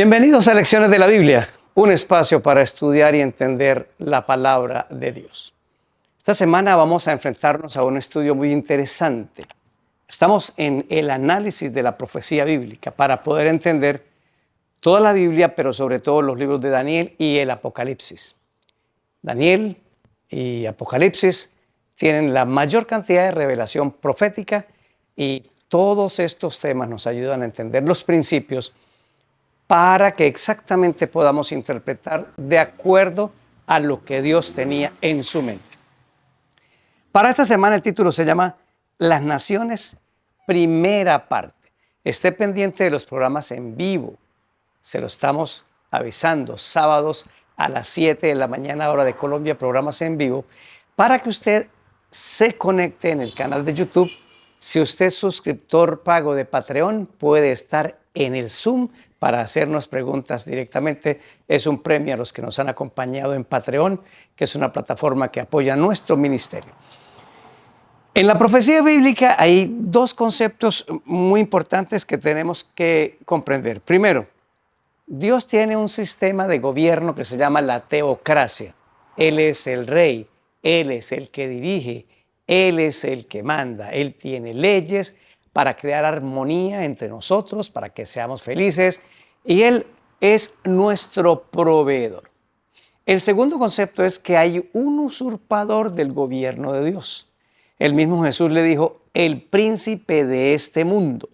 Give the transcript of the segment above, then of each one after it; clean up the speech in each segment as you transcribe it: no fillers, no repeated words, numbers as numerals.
Bienvenidos a Lecciones de la Biblia, un espacio para estudiar y entender la palabra de Dios. Esta semana vamos a enfrentarnos a un estudio muy interesante. Estamos en el análisis de la profecía bíblica para poder entender toda la Biblia, pero sobre todo los libros de Daniel y el Apocalipsis. Daniel y Apocalipsis tienen la mayor cantidad de revelación profética y todos estos temas nos ayudan a entender los principios para que exactamente podamos interpretar de acuerdo a lo que Dios tenía en su mente. Para esta semana el título se llama Las Naciones, primera parte. Esté pendiente de los programas en vivo. Se lo estamos avisando, sábados a las 7 de la mañana, hora de Colombia, programas en vivo, para que usted se conecte en el canal de YouTube. Si usted es suscriptor pago de Patreon, puede estar en el Zoom para hacernos preguntas directamente. Es un premio a los que nos han acompañado en Patreon, que es una plataforma que apoya nuestro ministerio. En la profecía bíblica hay dos conceptos muy importantes que tenemos que comprender. Primero, Dios tiene un sistema de gobierno que se llama la teocracia. Él es el rey, Él es el que dirige, Él es el que manda. Él tiene leyes para crear armonía entre nosotros, para que seamos felices, y Él es nuestro proveedor. El segundo concepto es que hay un usurpador del gobierno de Dios. El mismo Jesús le dijo, el príncipe de este mundo,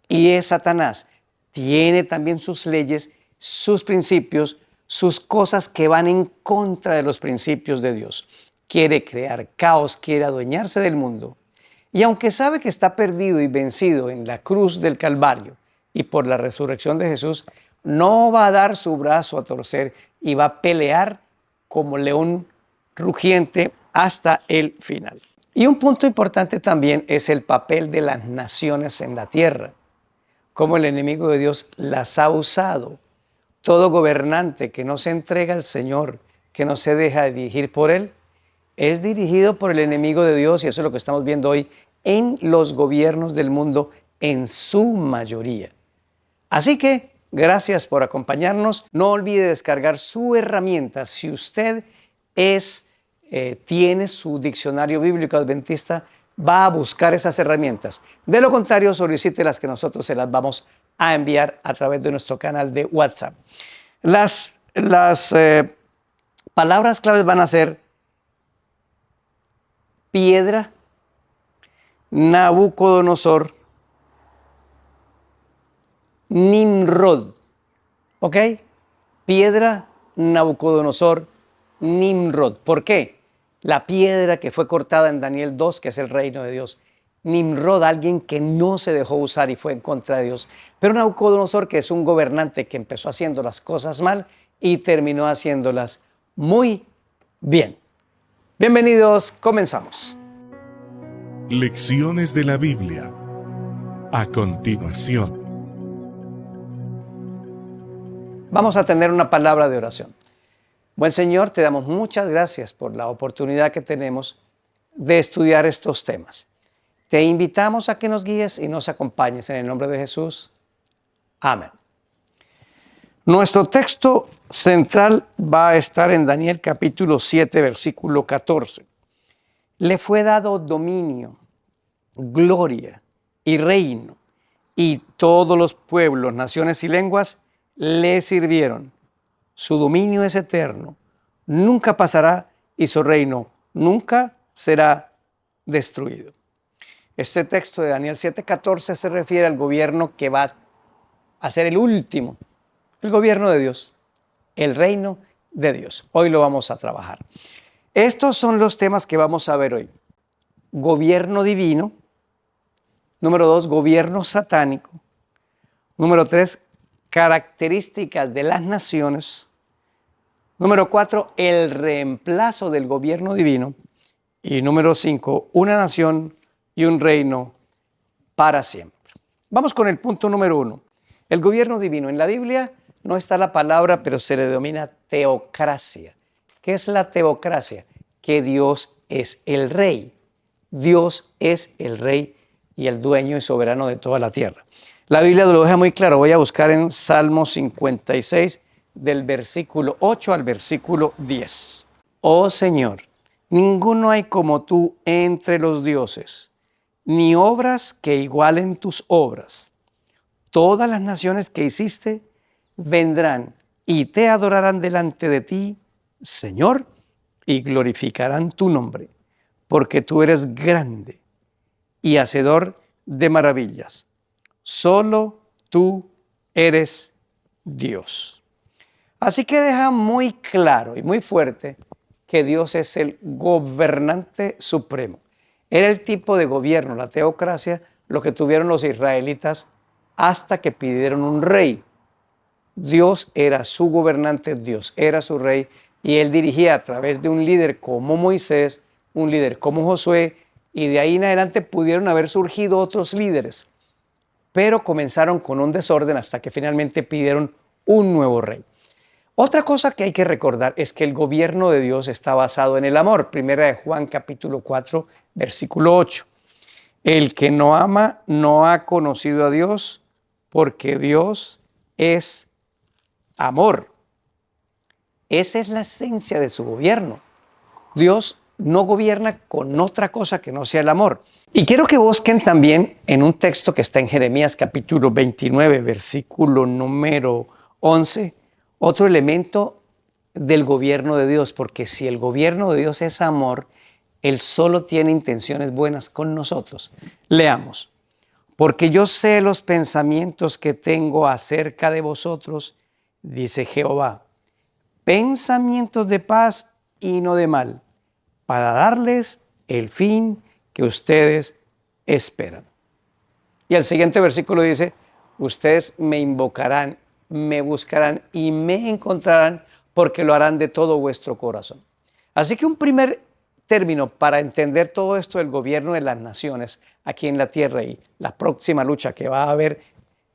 y es Satanás. Tiene también sus leyes, sus principios, sus cosas que van en contra de los principios de Dios. Quiere crear caos, quiere adueñarse del mundo. Y aunque sabe que está perdido y vencido en la cruz del Calvario y por la resurrección de Jesús, no va a dar su brazo a torcer y va a pelear como león rugiente hasta el final. Y un punto importante también es el papel de las naciones en la tierra, cómo el enemigo de Dios las ha usado. Todo gobernante que no se entrega al Señor, que no se deja dirigir por Él, es dirigido por el enemigo de Dios, y eso es lo que estamos viendo hoy en los gobiernos del mundo en su mayoría. Así que, gracias por acompañarnos. No olvide descargar su herramienta. Si usted tiene su diccionario bíblico adventista, va a buscar esas herramientas. De lo contrario, solicite las que nosotros se las vamos a enviar a través de nuestro canal de WhatsApp. Las palabras claves van a ser piedra, Nabucodonosor, Nimrod. ¿Ok? Piedra, Nabucodonosor, Nimrod. ¿Por qué? La piedra que fue cortada en Daniel 2, que es el reino de Dios. Nimrod, alguien que no se dejó usar y fue en contra de Dios. Pero Nabucodonosor, que es un gobernante que empezó haciendo las cosas mal y terminó haciéndolas muy bien. Bienvenidos, comenzamos. Lecciones de la Biblia. A continuación. Vamos a tener una palabra de oración. Buen Señor, te damos muchas gracias por la oportunidad que tenemos de estudiar estos temas. Te invitamos a que nos guíes y nos acompañes en el nombre de Jesús. Amén. Nuestro texto central va a estar en Daniel capítulo 7, versículo 14. Le fue dado dominio, gloria y reino, y todos los pueblos, naciones y lenguas le sirvieron. Su dominio es eterno, nunca pasará, y su reino nunca será destruido. Este texto de Daniel 7:14 se refiere al gobierno que va a ser el último, el gobierno de Dios, el reino de Dios. Hoy lo vamos a trabajar. Estos son los temas que vamos a ver hoy. Gobierno divino. Número 2, gobierno satánico. Número 3, características de las naciones. Número 4, el reemplazo del gobierno divino. Y número 5, una nación y un reino para siempre. Vamos con el punto número 1. El gobierno divino. En la Biblia no está la palabra, pero se le denomina teocracia. ¿Qué es la teocracia? Que Dios es el rey. Dios es el rey y el dueño y soberano de toda la tierra. La Biblia lo deja muy claro. Voy a buscar en Salmo 56, del versículo 8 al versículo 10. Oh Señor, ninguno hay como tú entre los dioses, ni obras que igualen tus obras. Todas las naciones que hiciste vendrán y te adorarán delante de ti, Señor, y glorificarán tu nombre, porque tú eres grande y hacedor de maravillas. Solo tú eres Dios. Así que deja muy claro y muy fuerte que Dios es el gobernante supremo. Era el tipo de gobierno, la teocracia, lo que tuvieron los israelitas hasta que pidieron un rey. Dios era su gobernante, Dios era su rey, y él dirigía a través de un líder como Moisés, un líder como Josué, y de ahí en adelante pudieron haber surgido otros líderes, pero comenzaron con un desorden hasta que finalmente pidieron un nuevo rey. Otra cosa que hay que recordar es que el gobierno de Dios está basado en el amor. Primera de Juan capítulo 4, versículo 8. El que no ama no ha conocido a Dios, porque Dios es amor. Esa es la esencia de su gobierno. Dios no gobierna con otra cosa que no sea el amor. Y quiero que busquen también en un texto que está en Jeremías capítulo 29, versículo número 11, otro elemento del gobierno de Dios, porque si el gobierno de Dios es amor, Él solo tiene intenciones buenas con nosotros. Leamos. Porque yo sé los pensamientos que tengo acerca de vosotros, dice Jehová, pensamientos de paz y no de mal, para darles el fin que ustedes esperan. Y el siguiente versículo dice, ustedes me invocarán, me buscarán y me encontrarán porque lo harán de todo vuestro corazón. Así que un primer término para entender todo esto del gobierno de las naciones aquí en la tierra y la próxima lucha que va a haber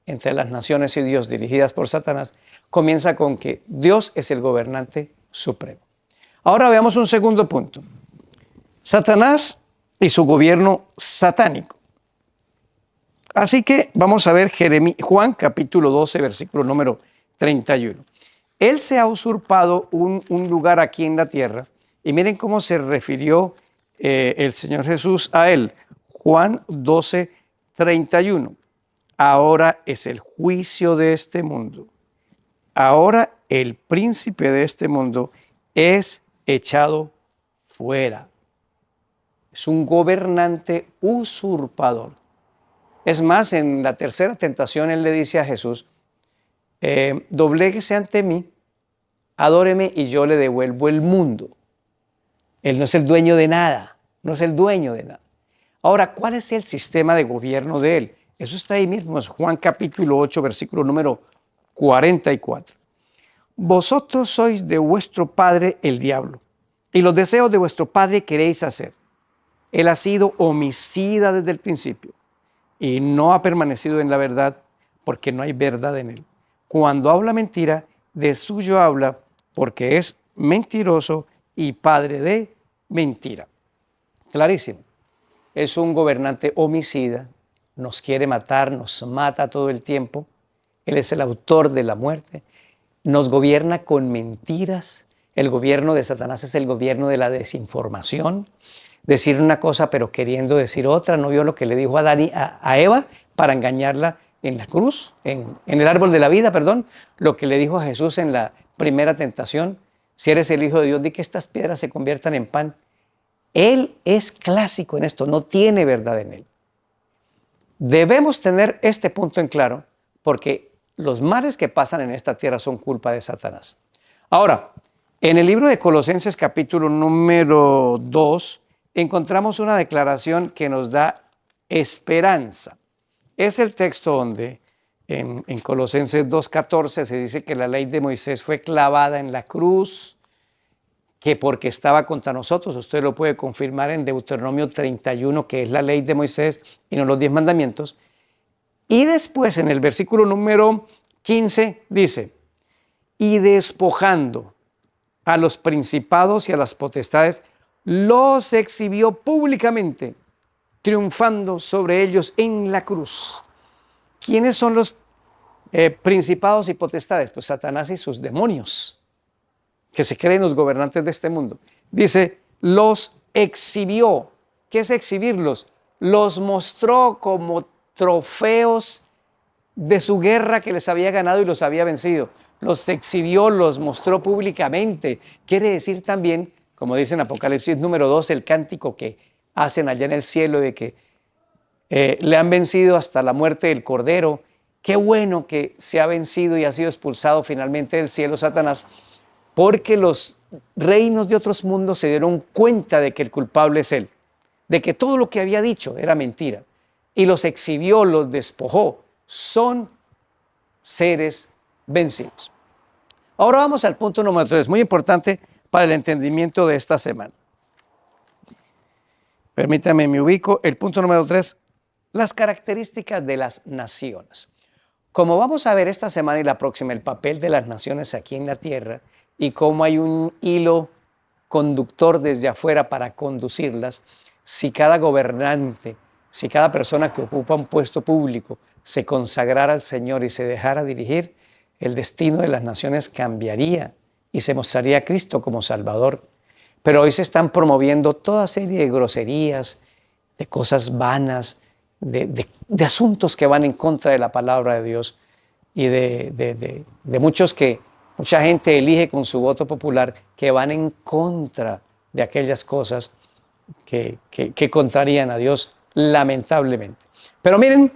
entre las naciones y Dios dirigidas por Satanás, comienza con que Dios es el gobernante supremo. Ahora veamos un segundo punto. Satanás y su gobierno satánico. Así que vamos a ver Juan capítulo 12, versículo número 31. Él se ha usurpado un lugar aquí en la tierra y miren cómo se refirió el Señor Jesús a él. Juan 12, 31. Ahora es el juicio de este mundo. Ahora el príncipe de este mundo es echado fuera. Es un gobernante usurpador. Es más, en la tercera tentación él le dice a Jesús, dobléguese ante mí, adóreme y yo le devuelvo el mundo. Él no es el dueño de nada, no es el dueño de nada. Ahora, ¿cuál es el sistema de gobierno de él? Eso está ahí mismo, es Juan capítulo 8, versículo número 44. Vosotros sois de vuestro padre el diablo, y los deseos de vuestro padre queréis hacer. Él ha sido homicida desde el principio y no ha permanecido en la verdad porque no hay verdad en él. Cuando habla mentira, de suyo habla porque es mentiroso y padre de mentira. Clarísimo. Es un gobernante homicida, nos quiere matar, nos mata todo el tiempo. Él es el autor de la muerte. Nos gobierna con mentiras. El gobierno de Satanás es el gobierno de la desinformación. Decir una cosa pero queriendo decir otra. ¿No vio lo que le dijo a Eva para engañarla en la cruz, en el árbol de la vida, perdón? Lo que le dijo a Jesús en la primera tentación. Si eres el Hijo de Dios, di que estas piedras se conviertan en pan. Él es clásico en esto, no tiene verdad en él. Debemos tener este punto en claro porque los males que pasan en esta tierra son culpa de Satanás. Ahora, en el libro de Colosenses capítulo número 2, encontramos una declaración que nos da esperanza. Es el texto donde en Colosenses 2:14 se dice que la ley de Moisés fue clavada en la cruz, que porque estaba contra nosotros, usted lo puede confirmar en Deuteronomio 31, que es la ley de Moisés y no los 10 mandamientos. Y después en el versículo número 15 dice, y despojando a los principados y a las potestades, los exhibió públicamente, triunfando sobre ellos en la cruz. ¿Quiénes son los principados y potestades? Pues Satanás y sus demonios, que se creen los gobernantes de este mundo. Dice, los exhibió. ¿Qué es exhibirlos? Los mostró como trofeos de su guerra que les había ganado y los había vencido. Los exhibió, los mostró públicamente. Quiere decir también, como dice en Apocalipsis número 2, el cántico que hacen allá en el cielo de que le han vencido hasta la muerte del Cordero. Qué bueno que se ha vencido y ha sido expulsado finalmente del cielo Satanás, porque los reinos de otros mundos se dieron cuenta de que el culpable es él, de que todo lo que había dicho era mentira, y los exhibió, los despojó. Son seres vencidos. Ahora vamos al punto número 3, muy importante para el entendimiento de esta semana. Permítame, me ubico. El punto número 3, las características de las naciones. Como vamos a ver esta semana y la próxima, el papel de las naciones aquí en la tierra y cómo hay un hilo conductor desde afuera para conducirlas, si cada gobernante, si cada persona que ocupa un puesto público se consagrara al Señor y se dejara dirigir, el destino de las naciones cambiaría y se mostraría a Cristo como Salvador. Pero hoy se están promoviendo toda serie de groserías, de cosas vanas, de asuntos que van en contra de la palabra de Dios y de mucha gente elige con su voto popular que van en contra de aquellas cosas que contrarían a Dios, lamentablemente. Pero miren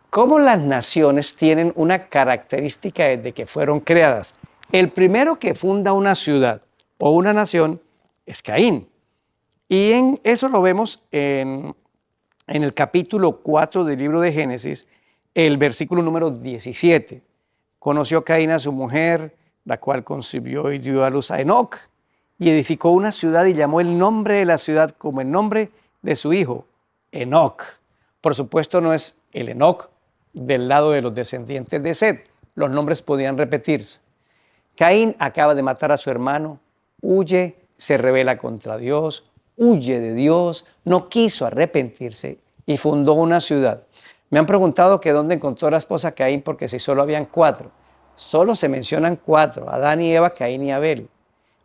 cómo las naciones tienen una característica desde que fueron creadas. El primero que funda una ciudad o una nación es Caín. Y en eso lo vemos en el capítulo 4 del libro de Génesis, el versículo número 17. Conoció Caín a su mujer, la cual concibió y dio a luz a Enoc, y edificó una ciudad y llamó el nombre de la ciudad como el nombre de su hijo, Enoc. Por supuesto no es el Enoc del lado de los descendientes de Set, los nombres podían repetirse. Caín acaba de matar a su hermano, huye, se rebela contra Dios, huye de Dios, no quiso arrepentirse y fundó una ciudad. Me han preguntado que dónde encontró la esposa Caín, porque si solo habían 4, solo se mencionan 4, Adán y Eva, Caín y Abel.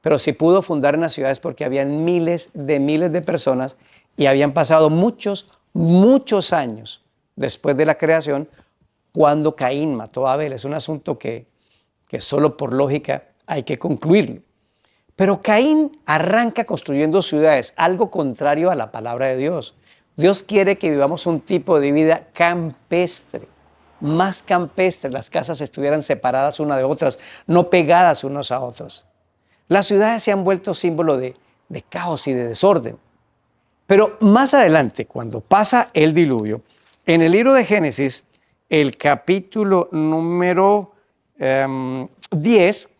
Pero si pudo fundar una ciudad es porque habían miles de personas y habían pasado muchos años después de la creación cuando Caín mató a Abel. Es un asunto que solo por lógica hay que concluirlo. Pero Caín arranca construyendo ciudades, algo contrario a la palabra de Dios. Dios quiere que vivamos un tipo de vida campestre, más campestre. Las casas estuvieran separadas una de otras, no pegadas unas a otras. Las ciudades se han vuelto símbolo de caos y de desorden. Pero más adelante, cuando pasa el diluvio, en el libro de Génesis, el capítulo número 10,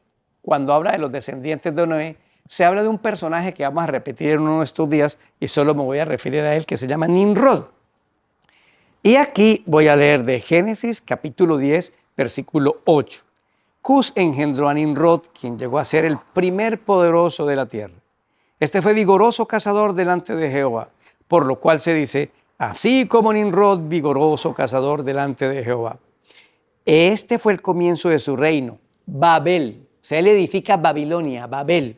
cuando habla de los descendientes de Noé, se habla de un personaje que vamos a repetir en uno de estos días y solo me voy a referir a él, que se llama Nimrod. Y aquí voy a leer de Génesis capítulo 10, versículo 8. Cus engendró a Nimrod, quien llegó a ser el primer poderoso de la tierra. Este fue vigoroso cazador delante de Jehová, por lo cual se dice, así como Nimrod, vigoroso cazador delante de Jehová. Este fue el comienzo de su reino, Babel. Se le edifica Babilonia, Babel.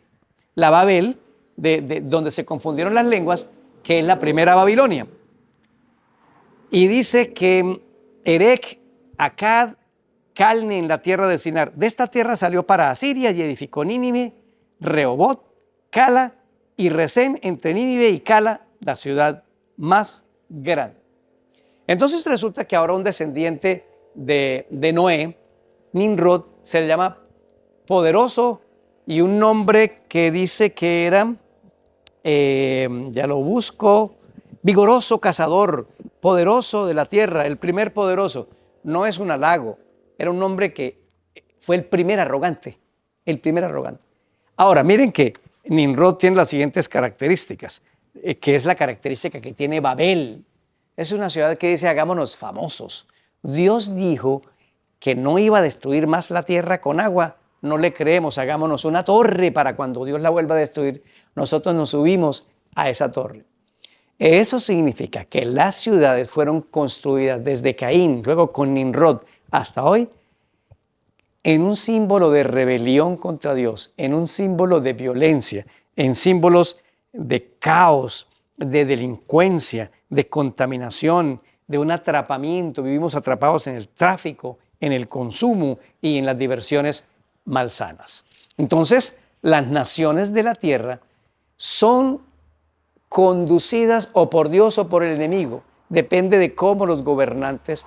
La Babel, de donde se confundieron las lenguas, que es la primera Babilonia. Y dice que Erech, Akkad, Calne en la tierra de Sinar. De esta tierra salió para Asiria y edificó Nínive, Rehobot, Cala y Resén, entre Nínive y Cala, la ciudad más grande. Entonces resulta que ahora un descendiente de Noé, Nimrod, se le llama poderoso y un nombre que dice que era, ya lo busco, vigoroso cazador, poderoso de la tierra, el primer poderoso. No es un halago, era un hombre que fue el primer arrogante, Ahora, miren que Nimrod tiene las siguientes características, que es la característica que tiene Babel. Es una ciudad que dice, hagámonos famosos. Dios dijo que no iba a destruir más la tierra con agua. No le creemos, hagámonos una torre para cuando Dios la vuelva a destruir, nosotros nos subimos a esa torre. Eso significa que las ciudades fueron construidas desde Caín, luego con Nimrod, hasta hoy, en un símbolo de rebelión contra Dios, en un símbolo de violencia, en símbolos de caos, de delincuencia, de contaminación, de un atrapamiento. Vivimos atrapados en el tráfico, en el consumo y en las diversiones malsanas. Entonces, las naciones de la tierra son conducidas o por Dios o por el enemigo. Depende de cómo los gobernantes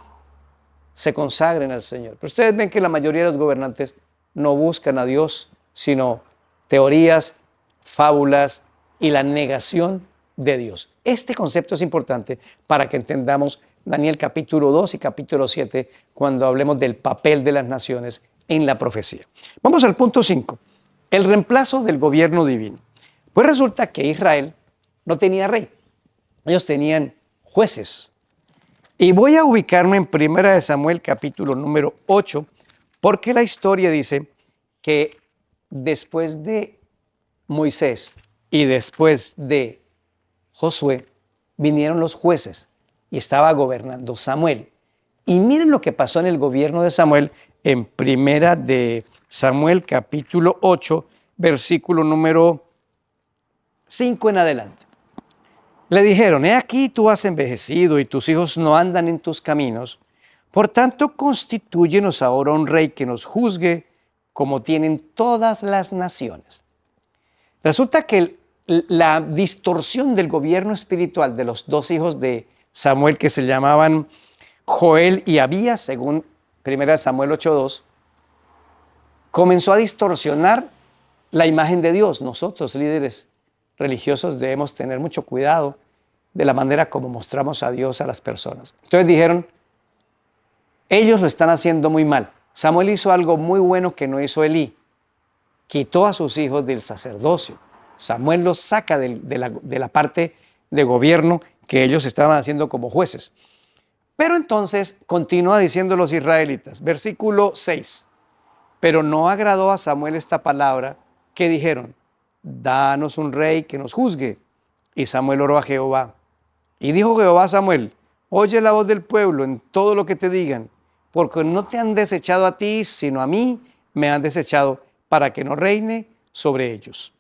se consagren al Señor. Pero ustedes ven que la mayoría de los gobernantes no buscan a Dios, sino teorías, fábulas y la negación de Dios. Este concepto es importante para que entendamos Daniel capítulo 2 y capítulo 7 cuando hablemos del papel de las naciones en la profecía. Vamos al punto 5, el reemplazo del gobierno divino. Pues resulta que Israel no tenía rey, ellos tenían jueces. Y voy a ubicarme en 1 Samuel capítulo número 8, porque la historia dice que después de Moisés y después de Josué vinieron los jueces y estaba gobernando Samuel. Y miren lo que pasó en el gobierno de Samuel en 1 Samuel capítulo 8, versículo número 5 en adelante. Le dijeron: he aquí tú has envejecido y tus hijos no andan en tus caminos. Por tanto, constitúyenos ahora un rey que nos juzgue como tienen todas las naciones. Resulta que la distorsión del gobierno espiritual de los dos hijos de Samuel, que se llamaban Joel y Abías, según 1 Samuel 8:2, comenzó a distorsionar la imagen de Dios. Nosotros, líderes religiosos, debemos tener mucho cuidado de la manera como mostramos a Dios a las personas. Entonces dijeron: ellos lo están haciendo muy mal. Samuel hizo algo muy bueno que no hizo Elí. Quitó a sus hijos del sacerdocio. Samuel los saca de la parte de gobierno que ellos estaban haciendo como jueces. Pero entonces continúa diciendo los israelitas, versículo 6. Pero no agradó a Samuel esta palabra que dijeron: danos un rey que nos juzgue. Y Samuel oró a Jehová. Y dijo Jehová a Samuel: oye la voz del pueblo en todo lo que te digan, porque no te han desechado a ti, sino a mí me han desechado, para que no reine sobre ellos.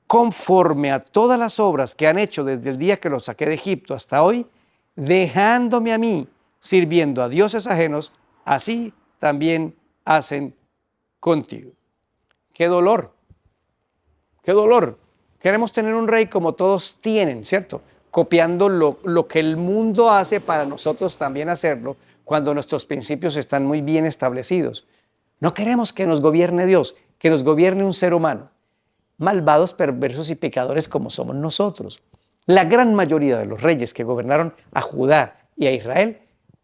Conforme a todas las obras que han hecho desde el día que los saqué de Egipto hasta hoy, dejándome a mí, sirviendo a dioses ajenos, así también hacen contigo. ¡Qué dolor! ¡Qué dolor! Queremos tener un rey como todos tienen, ¿cierto? Copiando lo que el mundo hace para nosotros también hacerlo cuando nuestros principios están muy bien establecidos. No queremos que nos gobierne Dios, que nos gobierne un ser humano. Malvados, perversos y pecadores como somos nosotros. La gran mayoría de los reyes que gobernaron a Judá y a Israel,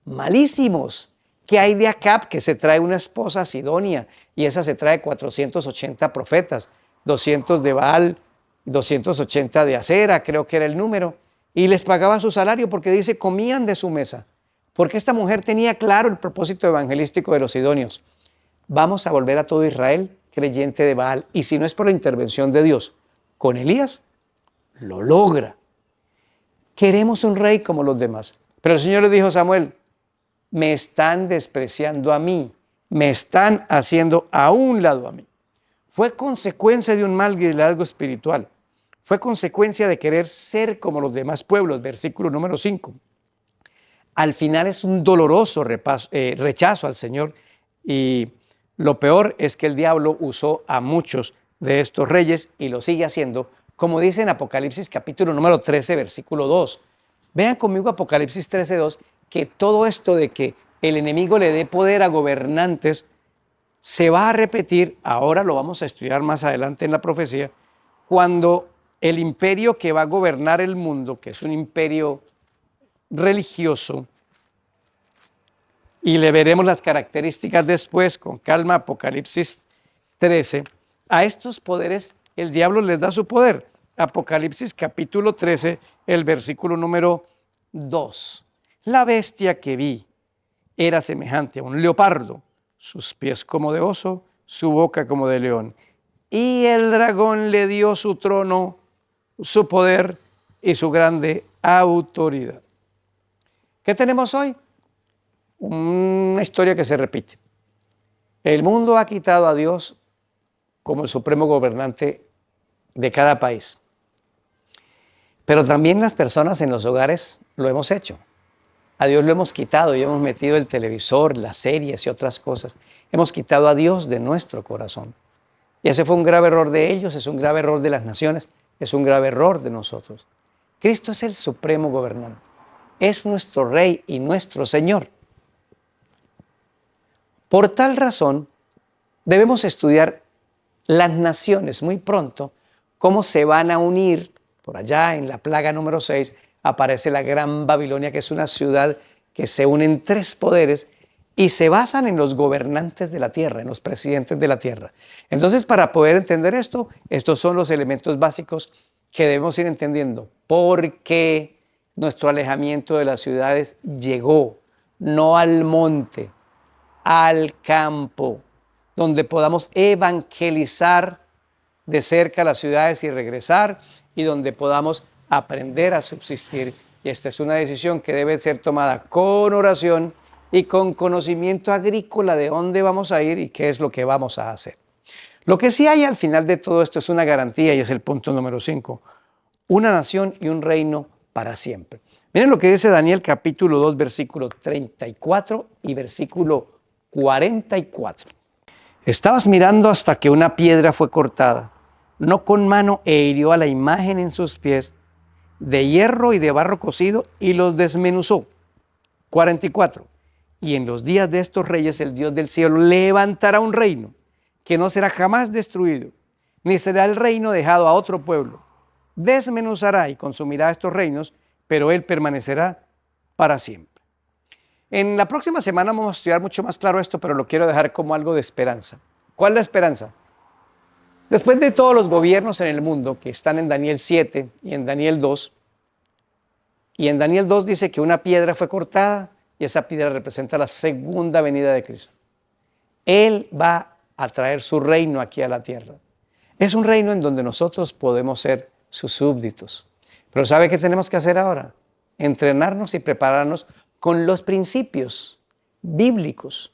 malísimos. ¿Qué hay de Acab, que se trae una esposa Sidonia y esa se trae 480 profetas, 200 de Baal, 280 de Acera, creo que era el número, y les pagaba su salario porque dice comían de su mesa? Porque esta mujer tenía claro el propósito evangelístico de los sidonios. Vamos a volver a todo Israel creyente de Baal, y si no es por la intervención de Dios con Elías, lo logra. Queremos un rey como los demás. Pero el Señor le dijo a Samuel: me están despreciando a mí, me están haciendo a un lado a mí. Fue consecuencia de un mal liderazgo espiritual. Fue consecuencia de querer ser como los demás pueblos, versículo número 5. Al final es un doloroso rechazo al Señor, y lo peor es que el diablo usó a muchos de estos reyes y lo sigue haciendo, como dice en Apocalipsis capítulo número 13, versículo 2. Vean conmigo Apocalipsis 13, 2, que todo esto de que el enemigo le dé poder a gobernantes se va a repetir. Ahora lo vamos a estudiar más adelante en la profecía, cuando el imperio que va a gobernar el mundo, que es un imperio religioso, y le veremos las características después con calma, Apocalipsis 13, a estos poderes el diablo les da su poder. Apocalipsis capítulo 13, el versículo número 2. La bestia que vi era semejante a un leopardo, sus pies como de oso, su boca como de león. Y el dragón le dio su trono, su poder y su grande autoridad. ¿Qué tenemos hoy? Una historia que se repite. El mundo ha quitado a Dios como el supremo gobernante de cada país. Pero también las personas en los hogares lo hemos hecho. A Dios lo hemos quitado y hemos metido el televisor, las series y otras cosas. Hemos quitado a Dios de nuestro corazón. Y ese fue un grave error de ellos, es un grave error de las naciones, es un grave error de nosotros. Cristo es el supremo gobernante. Es nuestro Rey y nuestro Señor. Por tal razón, debemos estudiar las naciones muy pronto, cómo se van a unir. Por allá en la plaga número 6 aparece la Gran Babilonia, que es una ciudad que se une en 3 poderes y se basan en los gobernantes de la tierra, en los presidentes de la tierra. Entonces, para poder entender esto, estos son los elementos básicos que debemos ir entendiendo. ¿Por qué nuestro alejamiento de las ciudades llegó? No al monte, al campo, donde podamos evangelizar de cerca las ciudades y regresar, y donde podamos aprender a subsistir. Y esta es una decisión que debe ser tomada con oración y con conocimiento agrícola de dónde vamos a ir y qué es lo que vamos a hacer. Lo que sí hay al final de todo esto es una garantía, y es el punto número 5. Una nación y un reino para siempre. Miren lo que dice Daniel capítulo 2, versículo 34 y versículo 44. Estabas mirando hasta que una piedra fue cortada, no con mano, e hirió a la imagen en sus pies, de hierro y de barro cocido, y los desmenuzó. 44. Y en los días de estos reyes el Dios del cielo levantará un reino que no será jamás destruido, ni será el reino dejado a otro pueblo. Desmenuzará y consumirá estos reinos, pero él permanecerá para siempre. En la próxima semana vamos a estudiar mucho más claro esto, pero lo quiero dejar como algo de esperanza. ¿Cuál es la esperanza? Después de todos los gobiernos en el mundo que están en Daniel 7 y en Daniel 2, y en Daniel 2 dice que una piedra fue cortada y esa piedra representa la segunda venida de Cristo. Él va a traer su reino aquí a la tierra. Es un reino en donde nosotros podemos ser sus súbditos. Pero ¿sabe qué tenemos que hacer ahora? Entrenarnos y prepararnos con los principios bíblicos,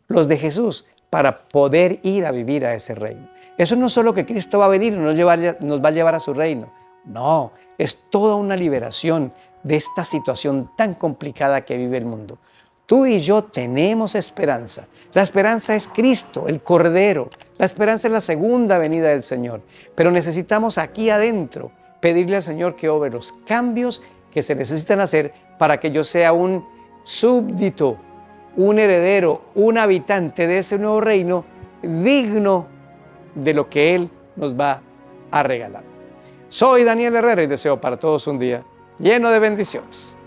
los de Jesús, para poder ir a vivir a ese reino. Eso no es solo que Cristo va a venir y nos va a llevar a su reino. No, es toda una liberación de esta situación tan complicada que vive el mundo. Tú y yo tenemos esperanza. La esperanza es Cristo, el Cordero. La esperanza es la segunda venida del Señor. Pero necesitamos aquí adentro pedirle al Señor que obre los cambios que se necesitan hacer para que yo sea un súbdito, un heredero, un habitante de ese nuevo reino digno de lo que Él nos va a regalar. Soy Daniel Herrera y deseo para todos un día lleno de bendiciones.